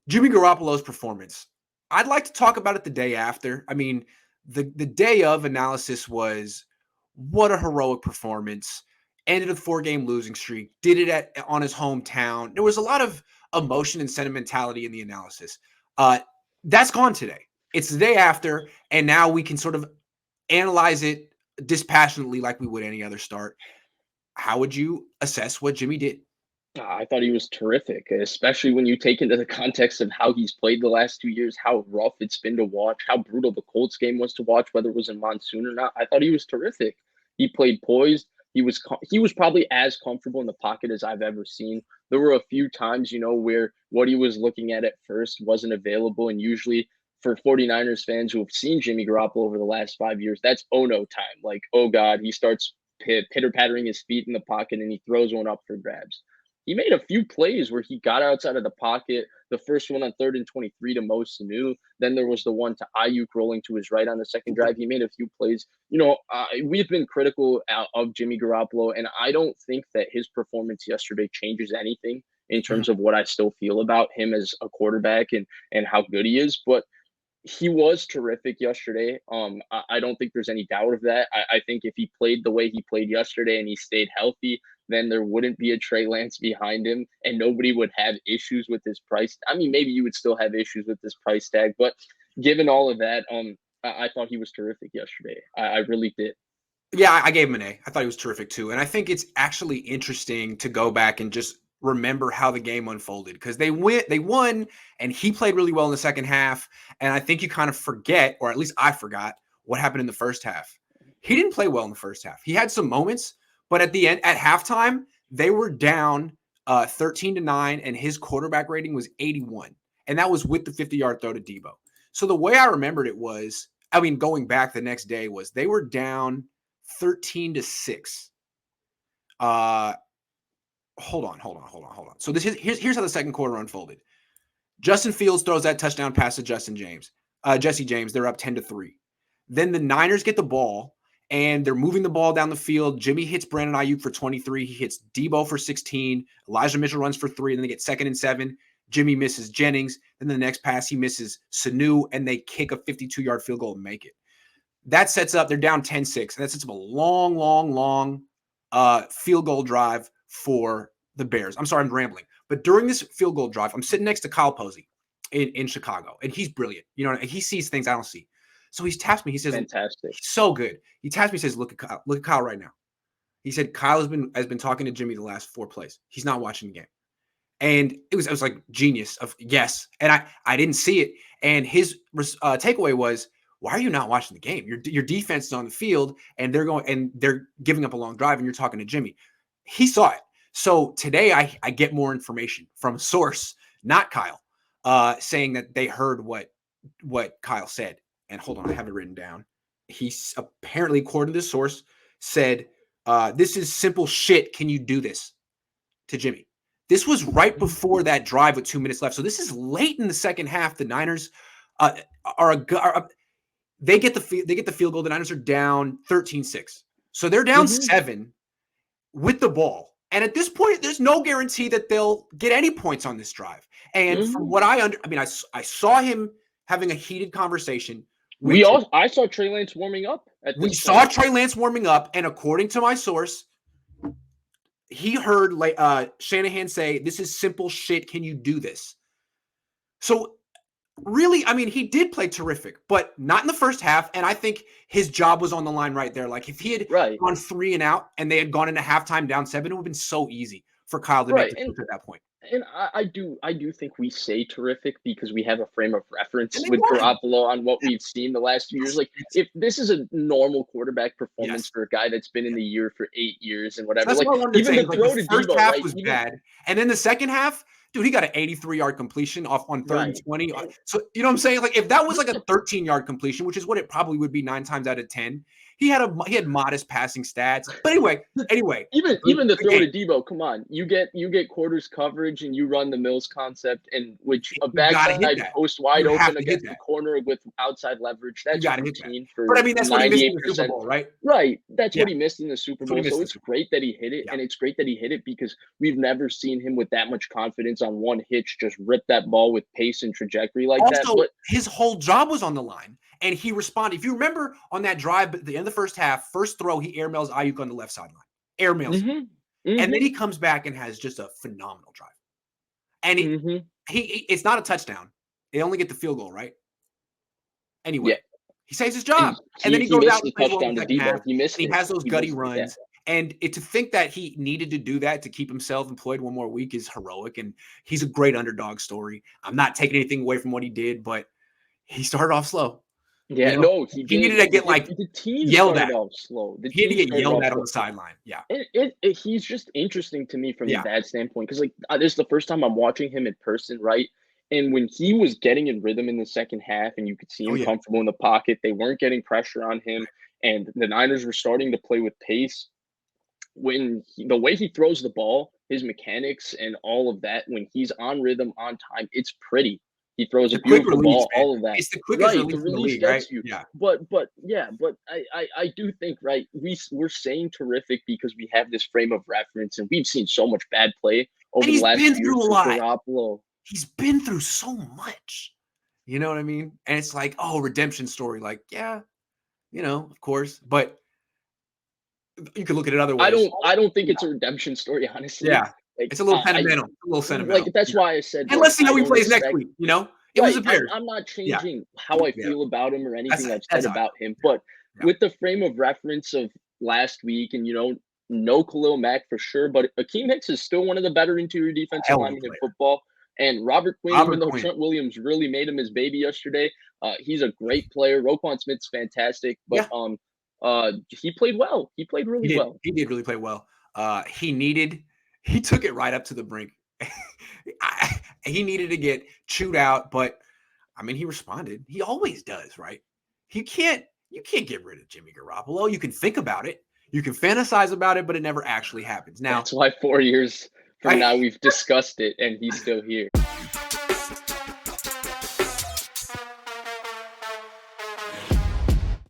Jimmy Garoppolo's performance. I'd like to talk about it the day after. I mean, the day of analysis was what a heroic performance. Ended a 4-game losing streak. Did it on his hometown. There was a lot of emotion and sentimentality in the analysis. That's gone today. It's the day after, and now we can sort of analyze it dispassionately like we would any other start. How would you assess what Jimmy did? I thought he was terrific, especially when you take into the context of how he's played the last 2 years, how rough it's been to watch, how brutal the Colts game was to watch, whether it was in monsoon or not. I thought he was terrific. He played poised. He was probably as comfortable in the pocket as I've ever seen. There were a few times, where what he was looking at first wasn't available, and usually for 49ers fans who have seen Jimmy Garoppolo over the last 5 years, that's oh no time. Like, oh God, he starts pitter pattering his feet in the pocket and he throws one up for grabs. He made a few plays where he got outside of the pocket. The first one on 3rd and 23 to Mo Sanu. Then there was the one to Ayuk rolling to his right on the second drive. He made a few plays. We've been critical of Jimmy Garoppolo, and I don't think that his performance yesterday changes anything in terms of what I still feel about him as a quarterback and how good he is. But he was terrific yesterday. I don't think there's any doubt of that. I think if he played the way he played yesterday and he stayed healthy, then there wouldn't be a Trey Lance behind him and nobody would have issues with his price. I mean, maybe you would still have issues with this price tag, but given all of that, I thought he was terrific yesterday. I really did. Yeah, I gave him an A. I thought he was terrific too. And I think it's actually interesting to go back and just remember how the game unfolded because they won, and he played really well in the second half. And I think you kind of forget, or at least I forgot, what happened in the first half. He didn't play well in the first half. He had some moments, but at the end, at halftime, they were down 13-9, and his quarterback rating was 81. And that was with the 50-yard throw to Debo. So the way I remembered it was, I mean, going back the next day was they were down 13-6. Hold on. So here's how the second quarter unfolded. Justin Fields throws that touchdown pass to Jesse James. They're up 10-3. Then the Niners get the ball and they're moving the ball down the field. Jimmy hits Brandon Ayuk for 23. He hits Debo for 16. Elijah Mitchell runs for 3. And then they get 2nd and 7. Jimmy misses Jennings. Then the next pass, he misses Sanu, and they kick a 52-yard field goal and make it. That sets up, they're down 10-6, and that sets up a long field goal drive for the Bears. I'm sorry, I'm rambling. But during this field goal drive, I'm sitting next to Kyle Posey in Chicago, and he's brilliant. He sees things I don't see. So he taps me. He says, Fantastic. He's so good. He taps me, he says, look at Kyle right now. He said, Kyle has been talking to Jimmy the last 4 plays. He's not watching the game. And it was like genius of yes. And I didn't see it. And his takeaway was, why are you not watching the game? Your defense is on the field and they're giving up a long drive and you're talking to Jimmy. He saw it. So today I get more information from a source, not Kyle, saying that they heard what Kyle said. And hold on, I have it written down. He's apparently, according to the source, said, this is simple shit. Can you do this to Jimmy? This was right before that drive with 2 minutes left. So this is late in the second half. The Niners they get the field goal. The Niners are down 13-6. So they're down 7 with the ball. And at this point, there's no guarantee that they'll get any points on this drive. And from what I saw him having a heated conversation. I saw Trey Lance warming up. Saw Trey Lance warming up, and according to my source, he heard Shanahan say, "This is simple shit. Can you do this?" So really, I mean, he did play terrific, but not in the first half. And I think his job was on the line right there. Like if he had gone 3 and out and they had gone into halftime down 7, it would have been so easy for Kyle to make the switch at that point. And I do think we say terrific because we have a frame of reference with Garoppolo on what we've seen the last few years. Like if this is a normal quarterback performance for a guy that's been in the year for 8 years and whatever, that's like even the throw to first Debo, half right? was bad, and then the second half, dude, he got an 83-yard completion off on 3rd and 20. So you know what I'm saying? Like if that was like a 13-yard completion, which is what it probably would be 9 times out of 10, He had modest passing stats. But anyway, Even the good throw game. to Debo, come on. You get quarters coverage and you run the Mills concept, and which a You got to hit backside that. post wide You have open to hit against the that. corner with outside leverage. You That's got to hit that. routine But I for mean, that's what he missed in the Super 98%. Bowl, right? Right. That's Yeah. what he missed in the Super That's what he Bowl. missed So in the it's Super great that he hit it, Yeah. and it's great that he hit it because we've never seen him with that much confidence on one hitch just rip that ball with pace and trajectory like that. Also, But his whole job was on the line, and he responded. If you remember on that drive at the end of the first half, first throw, he airmails Ayuk on the left sideline. Airmails him. And then he comes back and has just a phenomenal drive. And he it's not a touchdown. They only get the field goal, right? Anyway, yeah. he saves his job. And then he He goes missed out the and plays well in touchdown the to second half. Debo. He missed And it. he has those He gutty missed it, runs. And to think that he needed to do that to keep himself employed one more week is heroic. And he's a great underdog story. I'm not taking anything away from what he did, but he started off slow. Yeah, You know? no, he He did. needed to get The team yelled started at. off slow. He had to get yelled at on the sideline. Yeah. He's just interesting to me from Yeah. that standpoint because, like, this is the first time I'm watching him in person, right? And when he was getting in rhythm in the second half, and you could see him comfortable in the pocket, they weren't getting pressure on him, and the Niners were starting to play with pace. The way he throws the ball, his mechanics and all of that, when he's on rhythm, on time, it's pretty. He throws a quick beautiful release, ball, man. all of that. It's the quickest Right, release the in the release league, gets right? you. Yeah. But I do think, right, we're saying terrific because we have this frame of reference, and we've seen so much bad play over And the he's last been few years through a for lot. Garoppolo. He's been through so much. You know what I mean? And it's like, oh, redemption story. Like, yeah, of course. But you could look at it other ways. I don't think it's a redemption story, honestly. Yeah. Like, It's a little sentimental. A little sentimental. like that's why I said, And let's see how he don't plays next expect. week. It was a Right, Bears. I'm not Yeah. changing how I Yeah. feel about him or anything I've That's said how I about him, but Yeah. with the frame of reference of last week, and no Khalil Mack for sure, but Akeem Hicks is still one of the better interior defensive Hell of a linemen in player. football. And Robert Quinn, Robert even though Quinn. Trent Williams really made him his baby yesterday, he's a great player. Roquan Smith's fantastic, but he played well. He played really well. He did really play well. He took it right up to the brink. He needed to get chewed out, but I mean, he responded. He always does, right? You can't get rid of Jimmy Garoppolo. You can think about it. You can fantasize about it, but it never actually happens. Now, that's why 4 years from now we've discussed it, and he's still here.